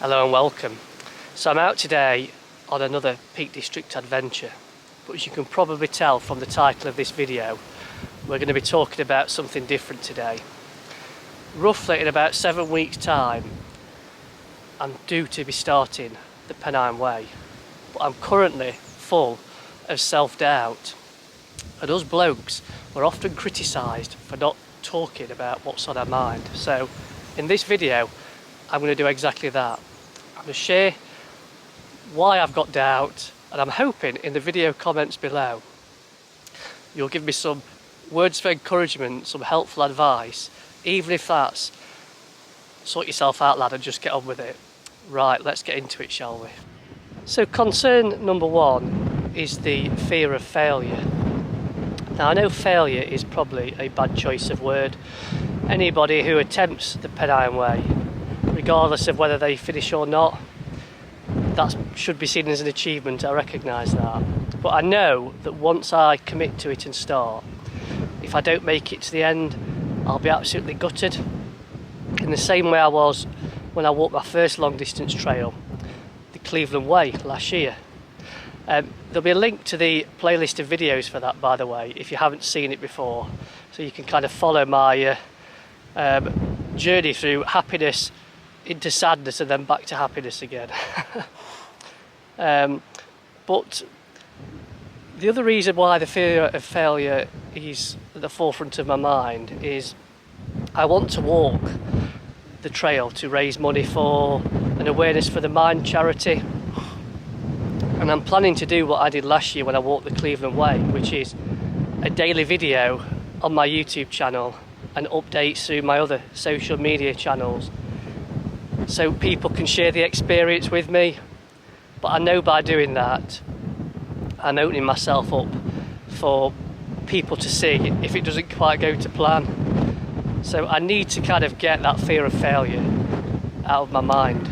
Hello and welcome. So I'm out today on another Peak District adventure, but as you can probably tell from the title of this video, we're going to be talking about something different today. Roughly in about 7 weeks time, I'm due to be starting the Pennine Way, but I'm currently full of self-doubt, and us blokes are often criticised for not talking about what's on our mind. So in this video I'm going to do exactly that. I'm going to share why I've got doubt, and I'm hoping in the video comments below you'll give me some words of encouragement, some helpful advice, even if that's sort yourself out lad and just get on with it. Right, let's get into it, shall we? So concern number one is the fear of failure. Now I know failure is probably a bad choice of word. Anybody who attempts the Pennine Way, regardless of whether they finish or not, that should be seen as an achievement. I recognise that, but I know that once I commit to it and start, if I don't make it to the end, I'll be absolutely gutted, in the same way I was when I walked my first long distance trail, the Cleveland Way, last year. There'll be a link to the playlist of videos for that, by the way, if you haven't seen it before, so you can kind of follow my journey through happiness into sadness and then back to happiness again. But the other reason why the fear of failure is at the forefront of my mind is I want to walk the trail to raise money for an Awareness for the Mind charity, and I'm planning to do what I did last year when I walked the Cleveland Way, which is a daily video on my YouTube channel and updates through my other social media channels, so people can share the experience with me. But I know by doing that I'm opening myself up for people to see if it doesn't quite go to plan. So I need to kind of get that fear of failure out of my mind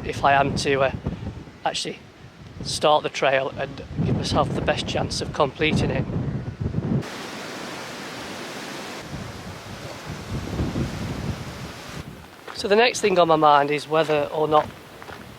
if I am to actually start the trail and give myself the best chance of completing it. So the next thing on my mind is whether or not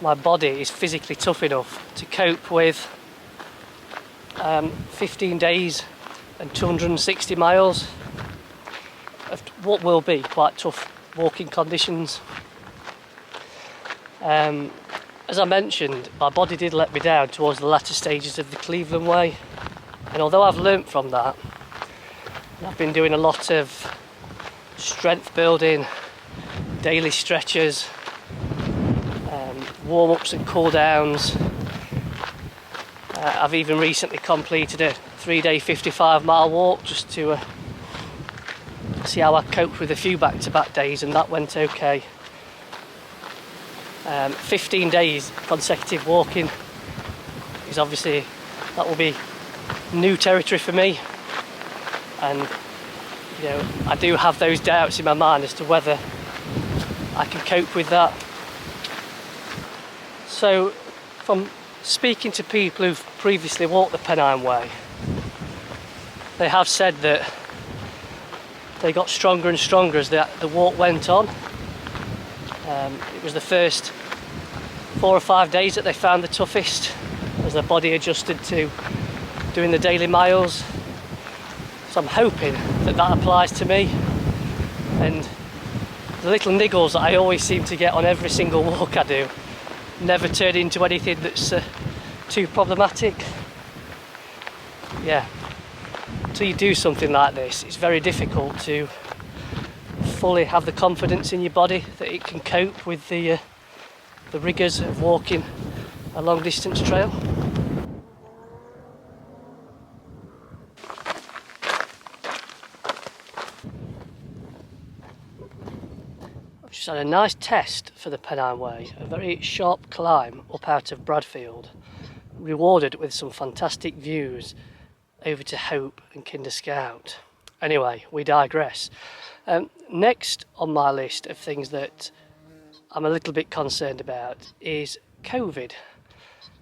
my body is physically tough enough to cope with 15 days and 260 miles of what will be quite tough walking conditions. As I mentioned, my body did let me down towards the latter stages of the Cleveland Way, and although I've learnt from that, I've been doing a lot of strength building, daily stretches, warm-ups and cool-downs. I've even recently completed a 3-day 55-mile walk just to see how I coped with a few back-to-back days, and that went okay. 15 days consecutive walking is obviously, that will be new territory for me, and you know, I do have those doubts in my mind as to whether I can cope with that. So from speaking to people who've previously walked the Pennine Way, they have said that they got stronger and stronger as the walk went on. It was the first 4 or 5 days that they found the toughest, as their body adjusted to doing the daily miles. So I'm hoping that that applies to me, and the little niggles that I always seem to get on every single walk I do never turn into anything that's too problematic. Yeah, until you do something like this, it's very difficult to fully have the confidence in your body that it can cope with the rigours of walking a long distance trail. I've just had a nice test for the Pennine Way, a very sharp climb up out of Bradfield, rewarded with some fantastic views over to Hope and Kinder Scout. Anyway, we digress. Next on my list of things that I'm a little bit concerned about is COVID.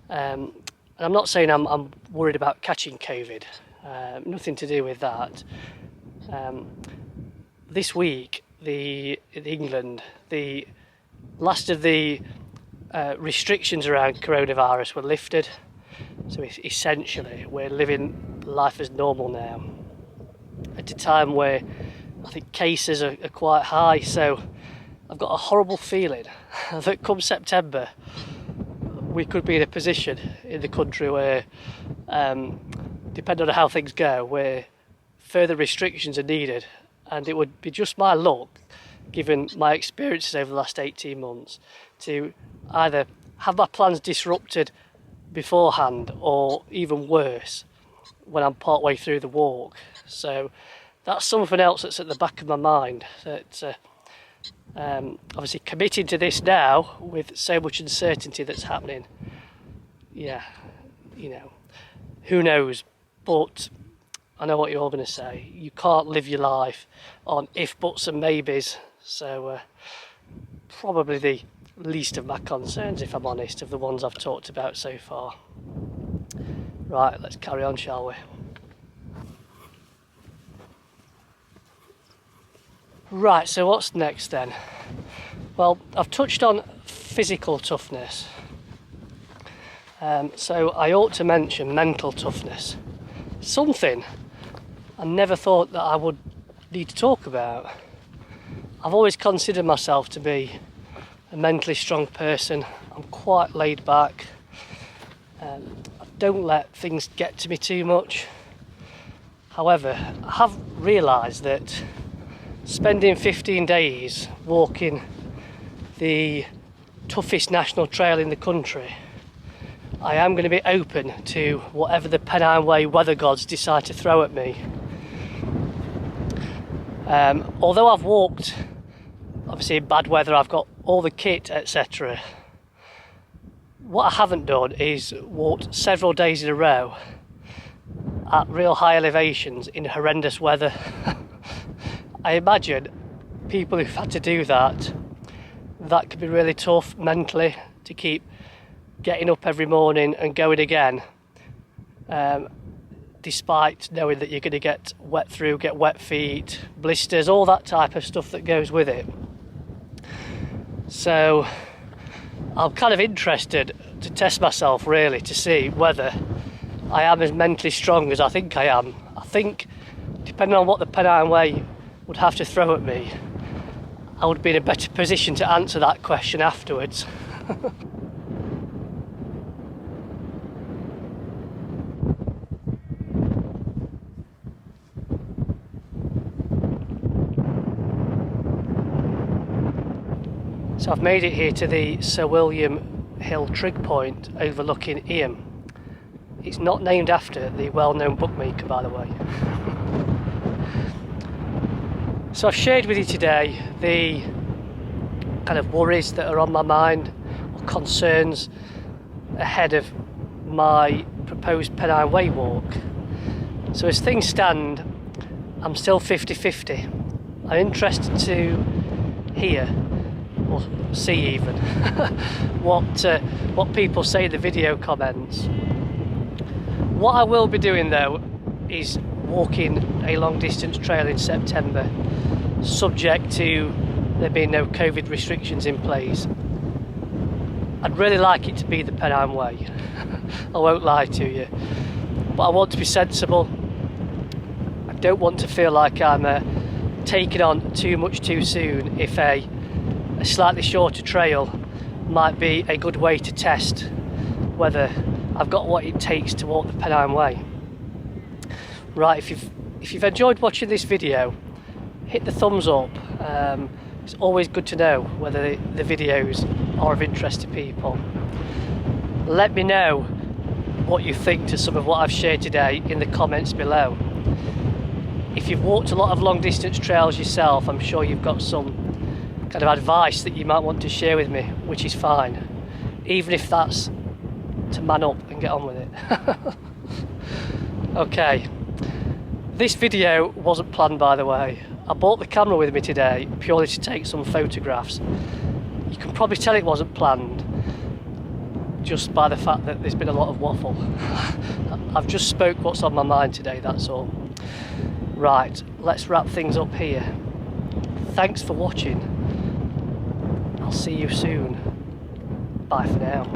And I'm not saying I'm worried about catching COVID, nothing to do with that. This week, in England, the last of the restrictions around coronavirus were lifted, so essentially we're living life as normal now at a time where I think cases are quite high. So I've got a horrible feeling that come September we could be in a position in the country where, depending on how things go, where further restrictions are needed, and it would be just my luck, given my experiences over the last 18 months, to either have my plans disrupted beforehand or even worse when I'm part way through the walk. So that's something else that's at the back of my mind, that obviously committing to this now with so much uncertainty that's happening, yeah, you know, who knows, but I know what you're all going to say. You can't live your life on if, buts and maybes. So probably the least of my concerns, if I'm honest, of the ones I've talked about so far. Right, let's carry on, shall we? Right, so what's next then? Well, I've touched on physical toughness. So I ought to mention mental toughness. Something I never thought that I would need to talk about. I've always considered myself to be a mentally strong person. I'm quite laid back. I don't let things get to me too much. However, I have realised that spending 15 days walking the toughest national trail in the country, I am going to be open to whatever the Pennine Way weather gods decide to throw at me. Although I've walked, obviously in bad weather, I've got all the kit, etc. What I haven't done is walked several days in a row at real high elevations in horrendous weather. I imagine people who've had to do that could be really tough mentally, to keep getting up every morning and going again, despite knowing that you're going to get wet through, get wet feet, blisters, all that type of stuff that goes with it. So I'm kind of interested to test myself, really, to see whether I am as mentally strong as I think I am. I think, depending on what the Pennine Way would have to throw at me, I would be in a better position to answer that question afterwards. So I've made it here to the Sir William Hill trig point overlooking Eyam. It's not named after the well-known bookmaker, by the way. So I've shared with you today the kind of worries that are on my mind, or concerns ahead of my proposed Pennine Way walk. So as things stand, I'm still 50-50. I'm interested to hear, or see even, what people say in the video comments. What I will be doing though is walking a long distance trail in September, subject to there being no COVID restrictions in place. I'd really like it to be the Pennine Way. I won't lie to you, but I want to be sensible. I don't want to feel like I'm taking on too much too soon if a slightly shorter trail might be a good way to test whether I've got what it takes to walk the Pennine Way. Right, if you've enjoyed watching this video, hit the thumbs up. It's always good to know whether the videos are of interest to people. Let me know what you think to some of what I've shared today in the comments below. If you've walked a lot of long distance trails yourself, I'm sure you've got some kind of advice that you might want to share with me, which is fine, even if that's to man up and get on with it. Okay, this video wasn't planned, by the way. I brought the camera with me today purely to take some photographs. You can probably tell it wasn't planned just by the fact that there's been a lot of waffle. I've just spoke what's on my mind today, that's all. Right, let's wrap things up here. Thanks for watching. I'll see you soon. Bye for now.